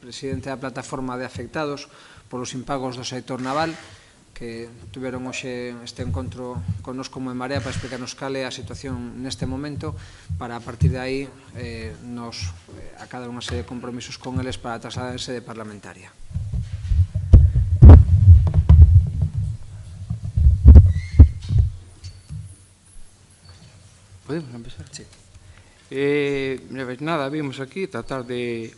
Presidente da plataforma de afectados polos impagos do sector naval, que tuveron hoxe este encontro connosco como en Marea para explicarnos cal é a situación neste momento, para a partir de aí nos acadar unha serie de compromisos con eles para trasladar en sede parlamentaria. Podemos empezar? Sí. Nada, vimos aquí tratar de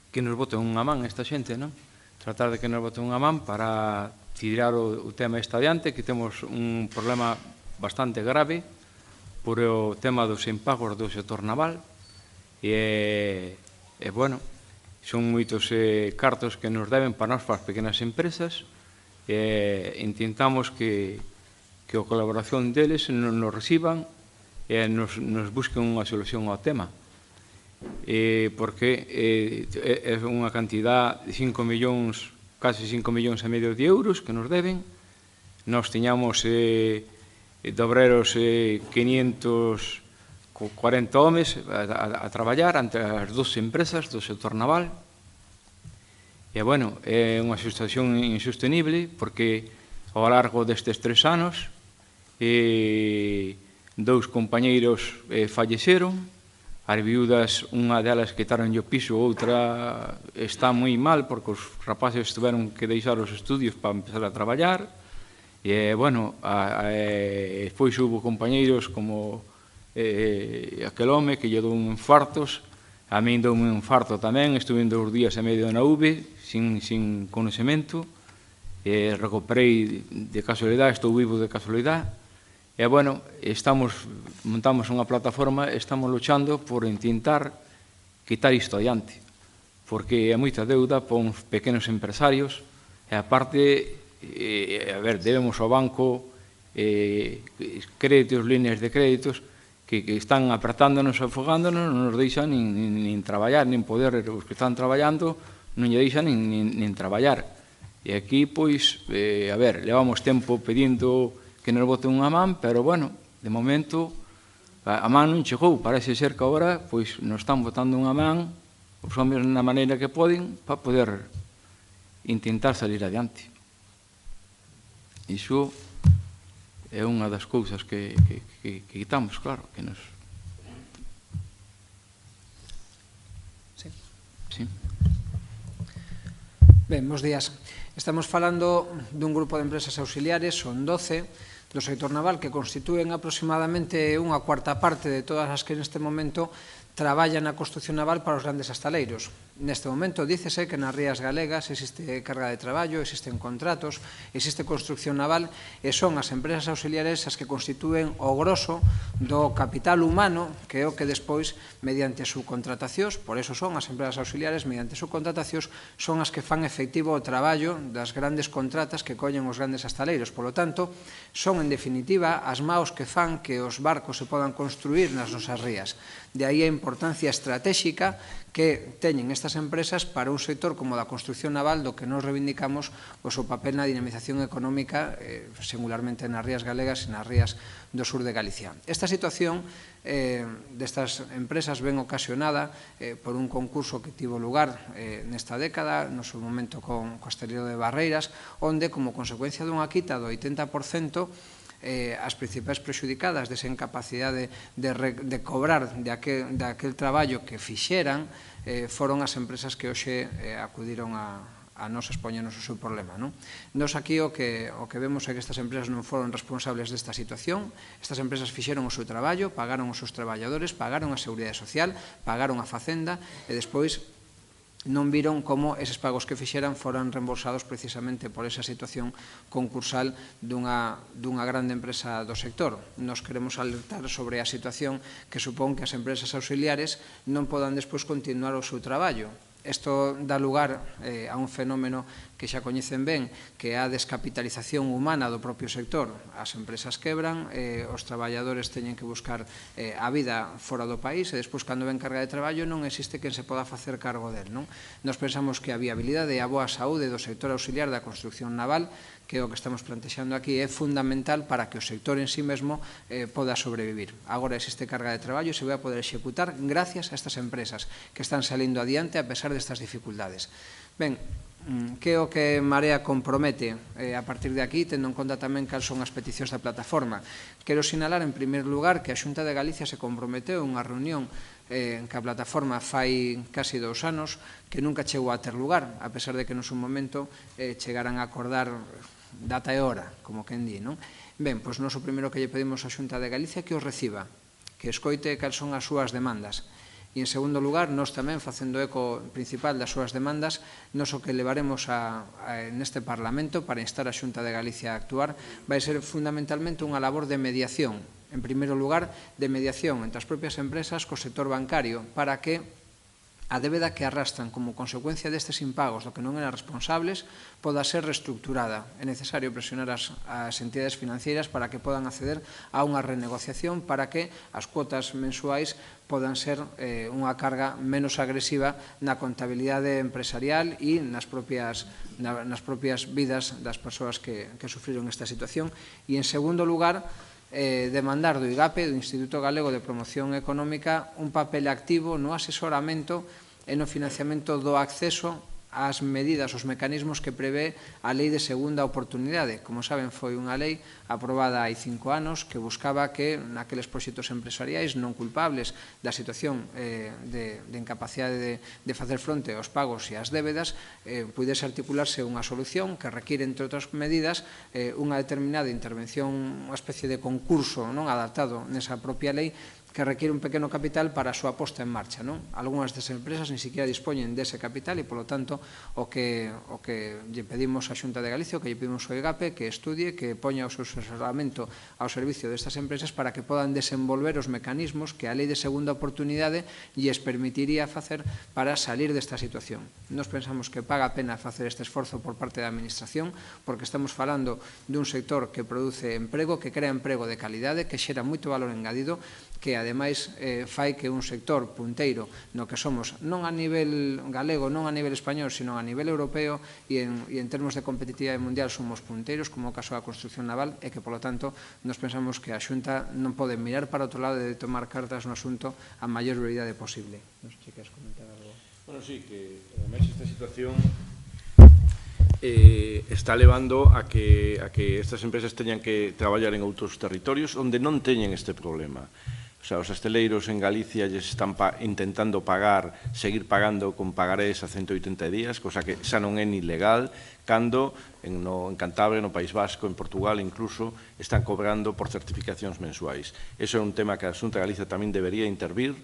que nos boten unha man esta xente, non? Tratar de que nos boten unha man para tirar o tema este adiante, que temos un problema bastante grave por o tema dos impagos do sector naval e bueno, son moitos cartos que nos deben para nós, para as pequenas empresas, e intentamos que a colaboración deles nos reciban e nos busquen unha solución ao tema, porque é unha cantidad de 5 millóns, casi 5 millóns e medio de euros que nos deben. Nos tiñamos de obreros 540 homes a traballar ante as dúas empresas do sector naval, e, bueno, é unha situación insostenible porque ao largo destes 3 anos dous compañeiros falleceron, as viudas, unha delas quitaron o piso, outra está moi mal porque os rapaces tiveron que deixar os estudios para empezar a traballar, e, bueno, despois houve compañeiros como aquel home que lle dou un infartos, a min dou un infarto tamén, estuve 2 días e medio na UV sin conocemento, recuperei de casualidade, estou vivo de casualidade. E, bueno, montamos unha plataforma e estamos luchando por intentar quitar isto adiante, porque é moita deuda para uns pequenos empresarios, e aparte, debemos ao banco créditos, líneas de créditos, que están apretándonos, afogándonos, non nos deixan nin traballar, nin poder, os que están traballando non lle deixan nin traballar. E aquí, pois, levamos tempo pedindo que nos boten unha man, pero, bueno, de momento a man non chegou. Parece ser que agora nos están botando unha man os homens na maneira que poden para poder intentar salir adiante. Iso é unha das cousas que quitamos, claro, que nos... Sí. Ben, bons días. Estamos falando dun grupo de empresas auxiliares, son 12, do sector naval, que constitúen aproximadamente unha cuarta parte de todas as que neste momento traballan na construción naval para os grandes astaleiros. Neste momento, dícese que nas rías galegas existe carga de traballo, existen contratos, existe construcción naval, e son as empresas auxiliares as que constitúen o grosso do capital humano, que é o que despois, mediante subcontratacións, por eso son as empresas auxiliares, mediante subcontratacións, son as que fan efectivo o traballo das grandes contratas que collen os grandes astaleiros. Por lo tanto, son, en definitiva, as maos que fan que os barcos se podan construir nas nosas rías. De aí a importancia estratégica que teñen estas empresas para un sector como da construcción naval, do que nos reivindicamos o seu papel na dinamización económica, singularmente nas rías galegas e nas rías do sur de Galicia. Esta situación destas empresas ven ocasionada por un concurso que tivo lugar nesta década, no seu momento con o Asteleiro de Barreiras, onde, como consecuencia dunha quita do 80%, as principais prexudicadas desa incapacidade de cobrar de aquel traballo que fixeran foron as empresas que hoxe acudiron a nos expoñernos o seu problema. Nos aquí o que vemos é que estas empresas non foron responsables desta situación. Estas empresas fixeron o seu traballo, pagaron os seus traballadores, pagaron a Seguridade Social, pagaron a Facenda, e despois non viron como eses pagos que fixeran foran reembolsados precisamente por esa situación concursal dunha grande empresa do sector. Nos queremos alertar sobre a situación que supón que as empresas auxiliares non podan despois continuar o seu traballo. Isto dá lugar a un fenómeno que xa coñecen ben, que é a descapitalización humana do propio sector. As empresas quebran, os traballadores teñen que buscar a vida fora do país, e despois, cando ven carga de traballo, non existe quen se poda facer cargo del. Nos pensamos que a viabilidade e a boa saúde do sector auxiliar da construcción naval, que é o que estamos plantexando aquí, é fundamental para que o sector en sí mesmo poda sobrevivir. Agora existe carga de traballo e se vai a poder executar gracias a estas empresas que están salindo adiante a pesar destas dificultades. Ben, que é o que Marea compromete a partir de aquí, tendo en conta tamén cal son as peticións da plataforma. Quero sinalar, en primeiro lugar, que a Xunta de Galicia se comprometeu en unha reunión que a plataforma fai casi 2 anos, que nunca chegou a ter lugar, a pesar de que no seu momento chegaran a acordar data e hora, como quen di, non? Ben, pois nós o primeiro que lle pedimos á Xunta de Galicia que os reciba, que escoite cal son as súas demandas. E, en segundo lugar, nós tamén, facendo eco principal das súas demandas, nós o que levaremos neste Parlamento para instar a Xunta de Galicia a actuar vai ser fundamentalmente unha labor de mediación, en primeiro lugar, de mediación entre as propias empresas co sector bancario, para que a débeda que arrastran como consecuencia destes impagos do que non eran responsables poda ser reestructurada. É necesario presionar as entidades financeiras para que podan acceder a unha renegociación para que as cuotas mensuais podan ser unha carga menos agresiva na contabilidade empresarial e nas propias vidas das persoas que sufriron esta situación. E, en segundo lugar, demandar do IGAPE, do Instituto Galego de Promoción Económica, un papel activo no asesoramento e no financiamento do acceso ás medidas, os mecanismos que prevé a Lei de Segunda Oportunidade. Como saben, foi unha lei aprobada hai 5 anos que buscaba que naqueles proxectos empresariais non culpables da situación de incapacidade de facer fronte aos pagos e ás débedas pudese articularse unha solución que require, entre outras medidas, unha determinada intervención, unha especie de concurso adaptado nesa propia lei que requiere un pequeno capital para a súa posta en marcha. Algúnas das empresas ni siquiera dispoñen dese capital e, polo tanto, o que lle pedimos á Xunta de Galicia, o que lle pedimos ao IGAPE, que estudie, que poña o seu asesoramento ao servicio destas empresas para que podan desenvolver os mecanismos que a Lei de Segunda Oportunidade lles permitiría facer para salir desta situación. Nos pensamos que paga a pena facer este esforzo por parte da Administración, porque estamos falando dun sector que produce emprego, que crea emprego de calidade, que xera moito valor engadido, que ademais fai que un sector punteiro no que somos non a nivel galego, non a nivel español, sino a nivel europeo e en termos de competitividade mundial somos punteiros, como o caso da construcción naval, e que, polo tanto, nos pensamos que a Xunta non pode mirar para outro lado e de tomar cartas no asunto a maior brevidade posible. Non sei se queres comentar algo. Bueno, sí, que ademais esta situación está levando a que estas empresas teñan que traballar en outros territorios onde non teñen este problema. O sea, os hosteleiros en Galicia lles están intentando seguir pagando con pagarés a 180 días, cosa que xa non é ni legal, cando en Cantabria, no País Vasco, en Portugal incluso, están cobrando por certificacións mensuais. Eso é un tema que a Xunta de Galicia tamén debería intervir,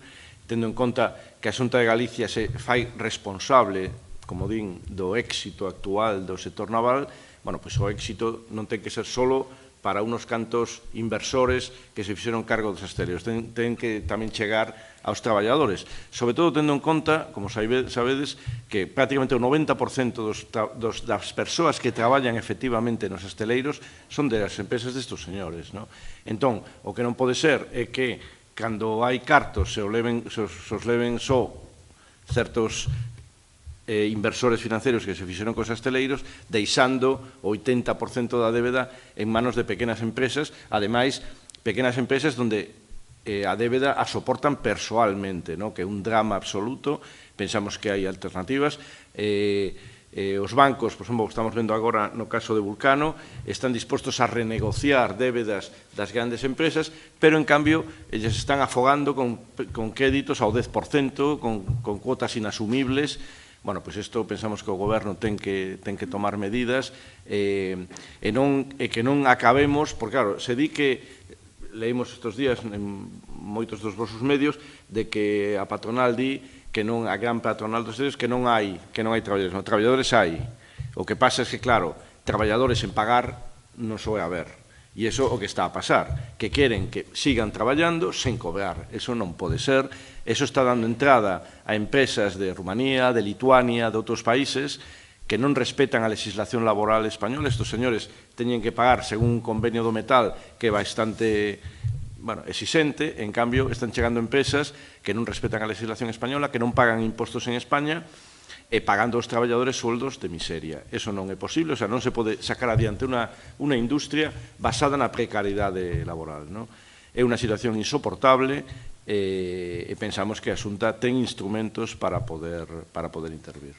tendo en conta que a Xunta de Galicia se fai responsable, como din, do éxito actual do sector naval. Bueno, pois o éxito non ten que ser solo para unos cantos inversores que se fixeron cargo dos hosteleiros. Ten que tamén chegar aos traballadores, sobre todo tendo en conta, como sabedes, que prácticamente o 90% das persoas que traballan efectivamente nos hosteleiros son das empresas destes señores. Entón, o que non pode ser é que cando hai cartos se os leven só certos inversores financeiros que se fixeron cos hosteleiros, deixando o 80% da débeda en manos de pequenas empresas, ademais, pequenas empresas onde a débeda a soportan persoalmente, que é un drama absoluto. Pensamos que hai alternativas. Os bancos, por exemplo, estamos vendo agora no caso de Vulcano, están dispostos a renegociar débedas das grandes empresas, pero, en cambio, eles están afogando con créditos ao 10%, con cuotas inasumibles. Bueno, pois isto pensamos que o Goberno ten que tomar medidas e que non acabemos, porque, claro, se di que, leímos estes días en moitos dos vosos medios, de que a patronal di que non, a gran patronal dos medios, que non hai traballadores. Non, traballadores hai. O que pasa é que, claro, traballadores en pagar non só é haber. E iso é o que está a pasar, que queren que sigan traballando sen cobrar. Eso non pode ser. Eso está dando entrada a empresas de Rumanía, de Lituania, de outros países que non respetan a legislación laboral española. Estos señores teñen que pagar según un convenio do metal que é bastante exixente. En cambio, están chegando empresas que non respetan a legislación española, que non pagan impostos en España e pagando aos traballadores sueldos de miseria. Eso non é posible, o sea, non se pode sacar adiante unha industria basada na precariedade laboral. É unha situación insoportable e pensamos que a Xunta ten instrumentos para poder intervir.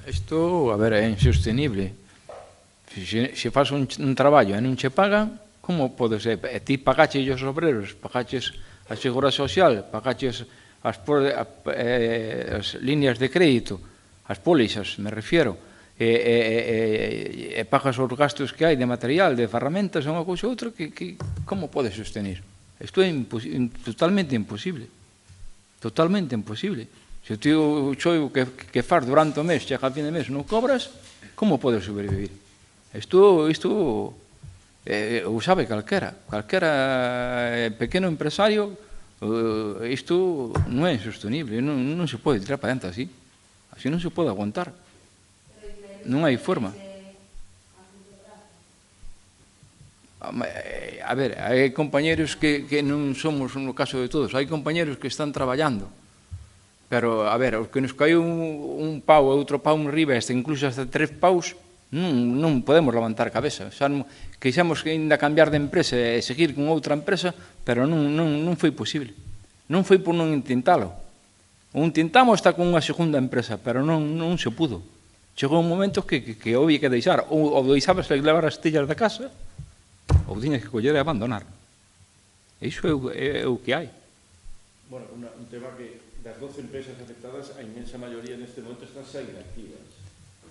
Isto, a ver, é insostenible. Se faz un traballo e non che pagan, como pode ser? E ti pagaches os obreros, pagaches a seguridade social, pagaches as líneas de crédito, as pólizas, me refiero, e pagas os gastos que hai de material, de ferramentas, unha cousa ou outra, como pode sostener? Isto é totalmente imposible. Totalmente imposible. Se o tío xoio que faz durante o mes, chega a fin de mes, non cobras, como podes sobrevivir? Isto o sabe calquera pequeno empresario, isto non é insostenible, non se pode tirar para dentro así non se pode aguantar, non hai forma. A ver, hai compañeros que non somos no caso de todos, hai compañeros que están traballando, pero, a ver, os que nos caiu un pau e outro pau en riba, incluso hasta 3 paus, non podemos levantar cabeza. Quixemos ainda cambiar de empresa e seguir con outra empresa, pero non foi posible. Non foi por non intentalo. O intentamos hasta con unha segunda empresa, pero non se pudo. Chegou un momento que houve que deixar, ou deixabas levar as tellas da casa, ou tiñas que coller e abandonar. Iso é o que hai. Bueno, un tema que das 12 empresas afectadas, a inmensa maioría neste momento están xa inactivas.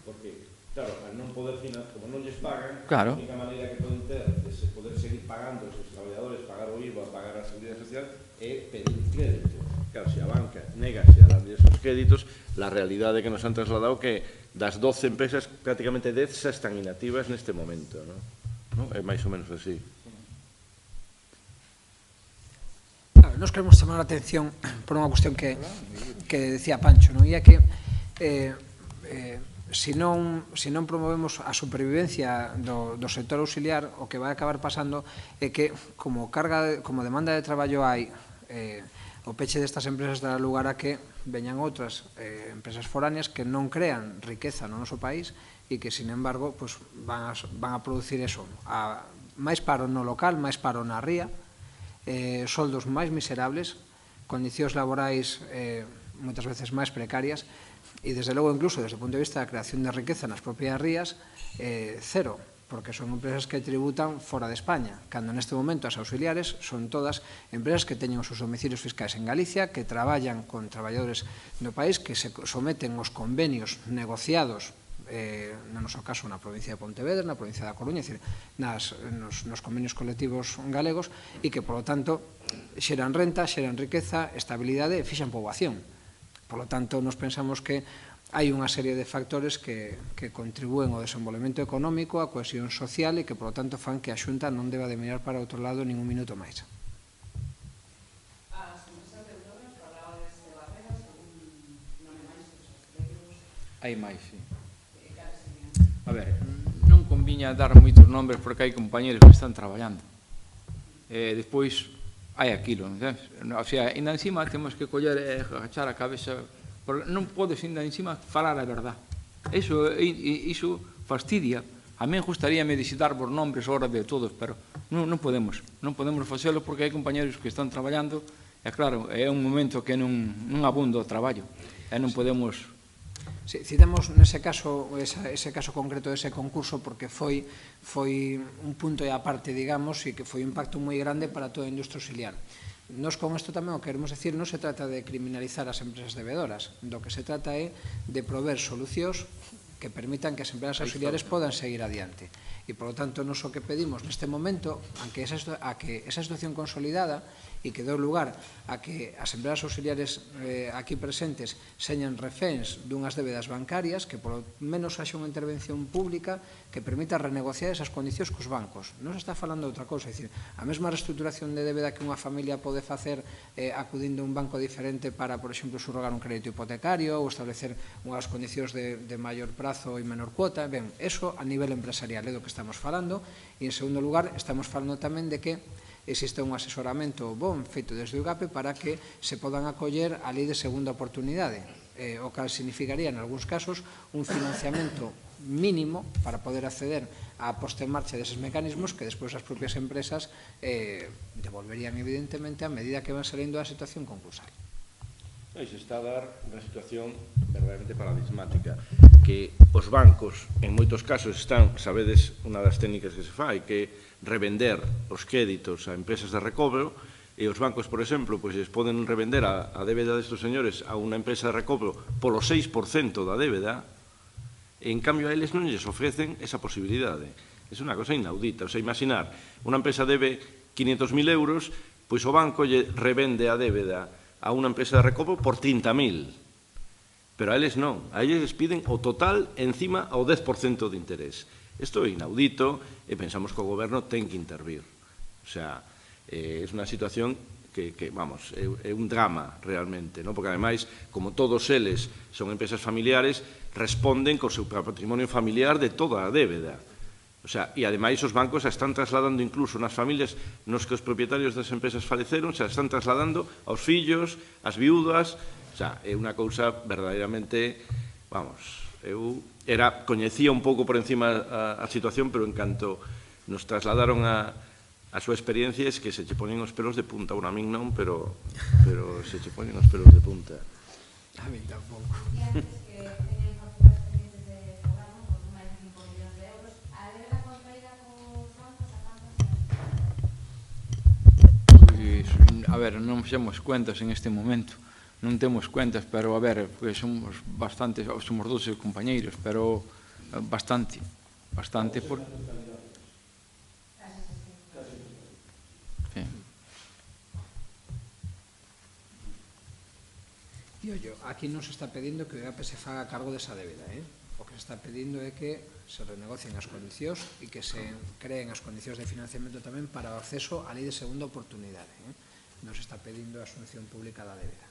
Porque, claro, al non poder financiar, como non lles pagan, a única maneira que poden ter de poder seguir pagando os traballadores, pagar o IVA, pagar a seguridade social, é pedir crédito. Claro, se a banca negase a darles esos créditos, la realidade que nos han trasladado que das 12 empresas, prácticamente 10 xa están inactivas neste momento. É máis ou menos así. Nos queremos chamar a atención por unha cuestión que decía Pancho, e é que se non promovemos a supervivencia do sector auxiliar, o que vai acabar pasando é que como demanda de traballo hai, o peche destas empresas dará lugar a que veñan outras empresas foráneas que non crean riqueza no noso país e que, sin embargo, van a producir eso, máis paro no local, máis paro na ría, soldos máis miserables, condicións laborais moitas veces máis precarias e, desde logo, incluso desde o punto de vista da creación de riqueza nas propias rías, cero, porque son empresas que tributan fora de España, cando neste momento as auxiliares son todas empresas que teñen os seus domicilios fiscais en Galicia, que traballan con traballadores do país, que se someten aos convenios negociados no noso caso na provincia de Pontevedra, na provincia da Coruña, nos convenios colectivos galegos, e que, polo tanto, xeran renta, xeran riqueza, estabilidade e fixan poboación. Polo tanto, nos pensamos que hai unha serie de factores que contribúen ao desenvolvemento económico, á cohesión social e que, polo tanto, fan que a Xunta non deba de mirar para outro lado nin un minuto máis. Hai máis, sí. A ver, non conviña dar moitos nombres porque hai compañeros que están traballando. Despois hai aquilo, o sea, ainda encima temos que coller e agachar a cabeza, non podes ainda encima falar a verdad. Iso fastidia. A mí gustaríame visitar vos nombres ahora de todos, pero non podemos facelo porque hai compañeros que están traballando e, claro, é un momento que non abundo o traballo e non podemos... Citamos nese caso, ese caso concreto dese concurso, porque foi un punto e aparte, digamos, e que foi un impacto moi grande para toda a industria auxiliar. Nos con isto tamén o queremos decir, non se trata de criminalizar as empresas debedoras, do que se trata é de prover solucións que permitan que as empresas auxiliares podan seguir adiante. E, polo tanto, nos o que pedimos neste momento, a que esa situación consolidada e que deu lugar a que as empresas auxiliares aquí presentes señan reféns dunhas débedas bancarias, que polo menos haxa unha intervención pública que permita renegociar esas condicións cos bancos. Non se está falando de outra cousa, é dicir, a mesma reestructuración de débeda que unha familia pode facer acudindo a un banco diferente para, por exemplo, subrogar un crédito hipotecario ou establecer unhas condicións de maior prazo e menor cuota. Ben, eso a nivel empresarial é do que estamos falando, e en segundo lugar estamos falando tamén de que existe un asesoramento bon feito desde o IGAPE para que se podan acoller a lei de segunda oportunidade, o que significaría, en algúns casos, un financiamento mínimo para poder acceder á posta en marcha deses mecanismos que despois as propias empresas devolverían evidentemente a medida que van salindo da situación concursal. Se está a dar unha situación verdadeiramente paradigmática, que os bancos, en moitos casos, están, sabedes, unha das técnicas que se fai, que revender os créditos a empresas de recobro, e os bancos, por exemplo, pois les poden revender a débeda destes señores a unha empresa de recobro polo 6% da débeda, e en cambio a eles non lles ofrecen esa posibilidade. É unha cosa inaudita. O sea, imaginar, unha empresa debe 500.000 euros, pois o banco lle revende a débeda a unha empresa de recobro por 30.000. Pero a eles non. A eles les piden o total encima ao 10% de interés. Isto é inaudito e pensamos que o goberno ten que intervir. O sea, é unha situación que vamos, é un drama realmente, porque ademais, como todos eles son empresas familiares, responden co seu patrimonio familiar de toda a débeda. O sea, e ademais os bancos a están trasladando incluso nas familias nos que os propietarios das empresas faleceron, se a están trasladando aos fillos, ás viúdas. O sea, é unha cousa verdadeiramente, vamos, eu coñecía un pouco por encima a situación, pero en canto nos trasladaron a súa experiencia es que se che ponen os pelos de punta. Bueno, a min non, pero se che ponen os pelos de punta. A min tampouco. A ver, non fixemos cuentas en este momento, non temos cuentas, pero a ver, somos bastantes, somos 12 compañeiros, pero bastante por... Aquí non se está pedindo que o IGAPE se faga cargo desa débeda, o que se está pedindo é que se renegocien as condicións e que se creen as condicións de financiamento tamén para o acceso á lei de segunda oportunidade. Non se está pedindo a asunción pública da débeda.